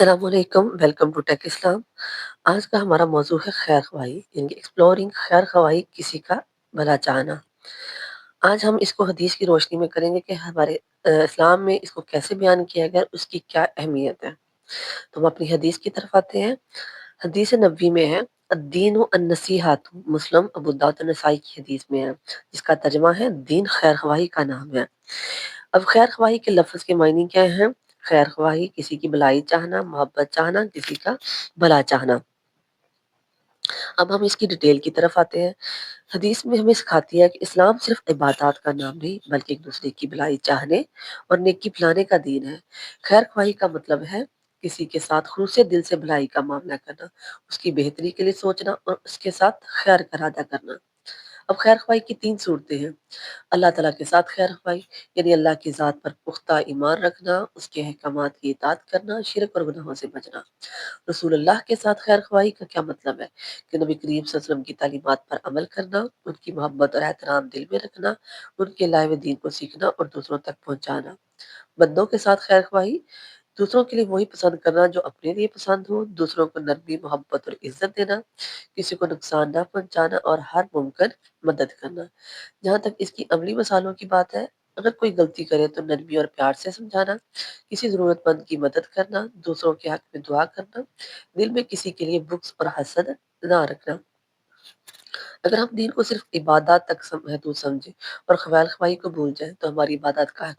السلام علیکم، welcome to take اسلام۔ آج کا ہمارا موضوع ہے خیر خواہی، یعنی ایکسپلورنگ خیر خواہی، کسی کا بھلا چاہنا۔ آج ہم اس کو حدیث کی روشنی میں کریں گے کہ ہمارے اسلام میں اس کو کیسے بیان کیا گیا، اس کی کیا اہمیت ہے۔ تو ہم اپنی حدیث کی طرف آتے ہیں۔ حدیث نبوی میں ہے الدین النصیحۃ، مسلم ابو داؤد نسائی کی حدیث میں ہے، جس کا ترجمہ ہے دین خیر خواہی کا نام ہے۔ اب خیر خواہی کے لفظ کے معنی کیا ہیں؟ خیر خواہی کسی کی بھلائی چاہنا، محبت چاہنا، کسی کا بھلا چاہنا۔ اب ہم اس کی ڈیٹیل کی طرف آتے ہیں۔ حدیث میں ہمیں سکھاتی ہے کہ اسلام صرف عبادات کا نام نہیں، بلکہ ایک دوسرے کی بھلائی چاہنے اور نیکی پھیلانے کا دین ہے۔ خیر خواہی کا مطلب ہے کسی کے ساتھ خلوص دل سے بھلائی کا معاملہ کرنا، اس کی بہتری کے لیے سوچنا اور اس کے ساتھ خیر کا ارادہ کرنا۔ اب خیر خواہی کی 3 صورتیں ہیں۔ اللہ تعالیٰ کے ساتھ خیر خواہی، یعنی اللہ کی ذات پر پختہ ایمان رکھنا، اس کے احکامات کی اطاعت کرنا، شرک اور گناہوں سے بچنا۔ رسول اللہ کے ساتھ خیر خواہی کا کیا مطلب ہے؟ کہ نبی کریم صلی اللہ علیہ وسلم کی تعلیمات پر عمل کرنا، ان کی محبت اور احترام دل میں رکھنا، ان کے لائے ہوئے دین کو سیکھنا اور دوسروں تک پہنچانا۔ بندوں کے ساتھ خیر خواہی، دوسروں کے لیے وہی پسند کرنا جو اپنے لیے پسند ہو، دوسروں کو نرمی، محبت اور عزت دینا، کسی کو نقصان نہ پہنچانا اور ہر ممکن مدد کرنا۔ جہاں تک اس کی عملی مثالوں کی بات ہے، اگر کوئی غلطی کرے تو نرمی اور پیار سے سمجھانا، کسی ضرورت مند کی مدد کرنا، دوسروں کے حق میں دعا کرنا، دل میں کسی کے لیے بغض اور حسد نہ رکھنا۔ اگر ہم دین کو صرف عبادات تک محدود سمجھیں اور خیر خواہی کو بھول جائیں تو ہماری عبادات کا